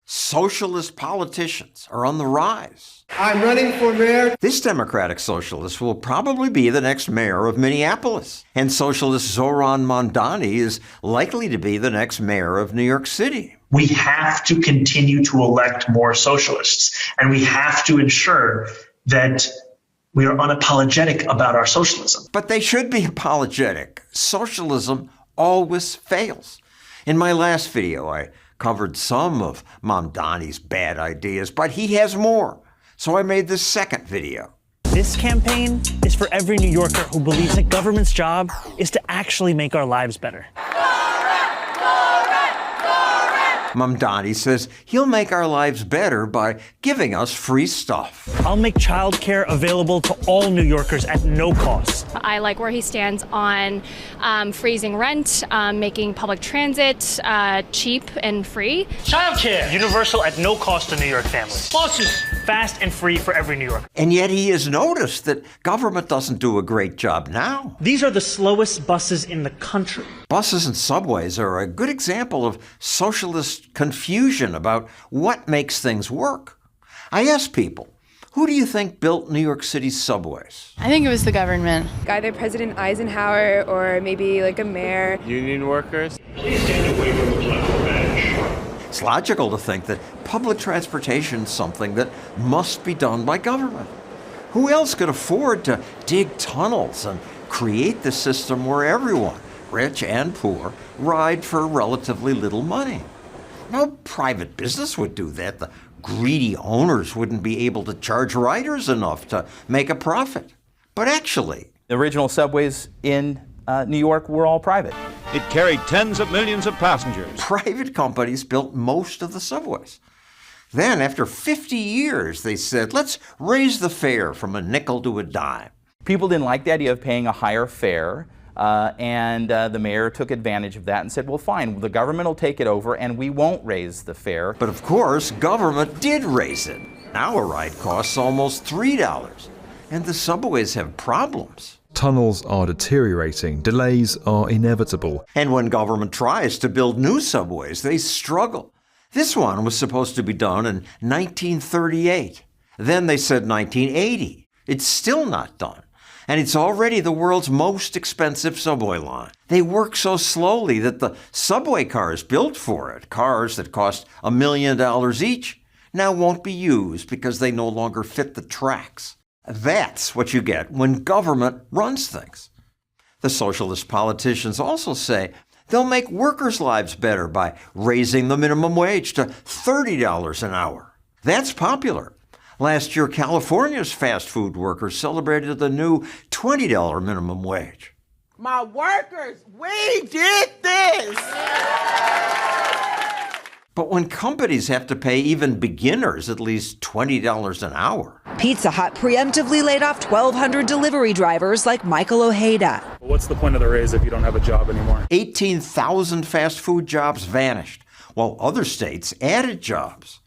Socialist politicians are on the rise. I'm running for mayor. This Democratic socialist will probably be the next mayor of Minneapolis. And socialist Zoran Mamdani is likely to be the next mayor of New York City. We have to continue to elect more socialists, and we have to ensure that we are unapologetic about our socialism. But they should be apologetic. Socialism always fails. In my last video, I covered some of Mamdani's bad ideas, but he has more. So I made this second video. This campaign is for every New Yorker who believes that government's job is to actually make our lives better. Mamdani says he'll make our lives better by giving us free stuff. I'll make childcare available to all New Yorkers at no cost. I like where he stands on freezing rent, making public transit cheap and free. Childcare, universal at no cost to New York families. Buses, fast and free for every New Yorker. And yet he has noticed that government doesn't do a great job now. These are the slowest buses in the country. Buses and subways are a good example of socialist confusion about what makes things work. I asked people, who do you think built New York City's subways? I think it was the government. Either President Eisenhower or maybe like a mayor. Union workers. Please stand away from the platform edge. It's logical to think that public transportation is something that must be done by government. Who else could afford to dig tunnels and create the system where everyone, rich and poor, ride for relatively little money? No private business would do that. The greedy owners wouldn't be able to charge riders enough to make a profit. But actually, the original subways in New York were all private. It carried tens of millions of passengers. Private companies built most of the subways. Then, after 50 years, they said, let's raise the fare from a nickel to a dime. People didn't like the idea of paying a higher fare. And the mayor took advantage of that and said, well, fine, the government will take it over and we won't raise the fare. But of course, government did raise it. Now a ride costs almost $3, and the subways have problems. Tunnels are deteriorating, delays are inevitable. And when government tries to build new subways, they struggle. This one was supposed to be done in 1938. Then they said 1980. It's still not done. And it's already the world's most expensive subway line. They work so slowly that the subway cars built for it, cars that cost $1 million each, now won't be used because they no longer fit the tracks. That's what you get when government runs things. The socialist politicians also say they'll make workers' lives better by raising the minimum wage to $30 an hour. That's popular. Last year, California's fast food workers celebrated the new $20 minimum wage. My workers, we did this! But when companies have to pay even beginners at least $20 an hour. Pizza Hut preemptively laid off 1,200 delivery drivers like Michael Ojeda. What's the point of the raise if you don't have a job anymore? 18,000 fast food jobs vanished, while other states added jobs.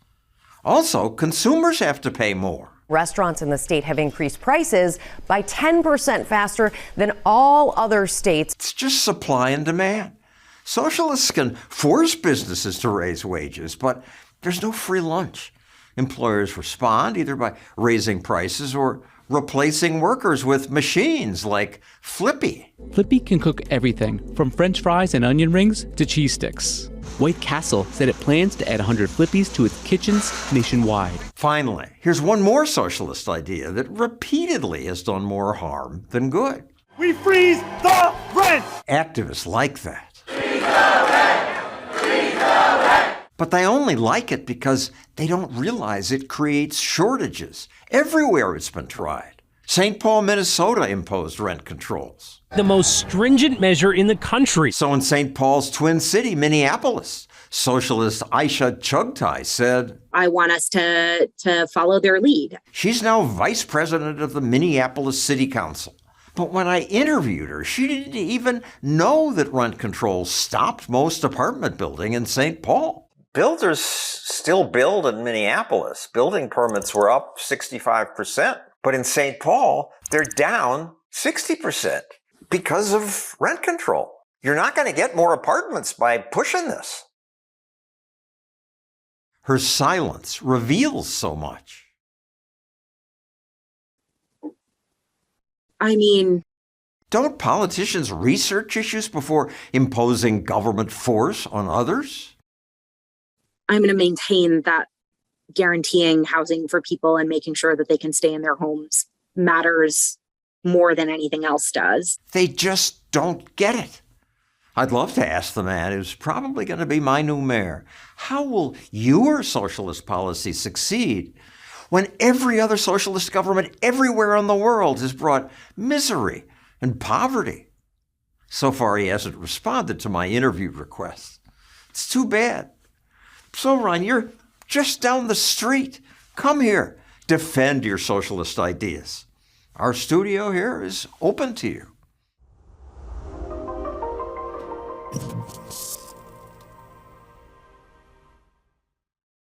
Also, consumers have to pay more. Restaurants in the state have increased prices by 10% faster than all other states. It's just supply and demand. Socialists can force businesses to raise wages, but there's no free lunch. Employers respond either by raising prices or replacing workers with machines like Flippy. Flippy can cook everything from French fries and onion rings to cheese sticks. White Castle said it plans to add 100 Flippies to its kitchens nationwide. Finally, here's one more socialist idea that repeatedly has done more harm than good. We freeze the rent! Activists like that. Freeze the rent! Freeze the rent! But they only like it because they don't realize it creates shortages. Everywhere it's been tried. St. Paul, Minnesota imposed rent controls. The most stringent measure in the country. So in St. Paul's twin city, Minneapolis, socialist Aisha Chugtai said, I want us to follow their lead. She's now vice president of the Minneapolis City Council. But when I interviewed her, she didn't even know that rent controls stopped most apartment building in St. Paul. Builders still build in Minneapolis. Building permits were up 65%. But in St. Paul, they're down 60% because of rent control. You're not going to get more apartments by pushing this. Her silence reveals so much. I mean, don't politicians research issues before imposing government force on others? I'm going to maintain that guaranteeing housing for people and making sure that they can stay in their homes matters more than anything else does. They just don't get it. I'd love to ask the man who's probably going to be my new mayor, how will your socialist policy succeed when every other socialist government everywhere in the world has brought misery and poverty? So far, he hasn't responded to my interview request. It's too bad. So, Ron, you're just down the street. Come here. Defend your socialist ideas. Our studio here is open to you.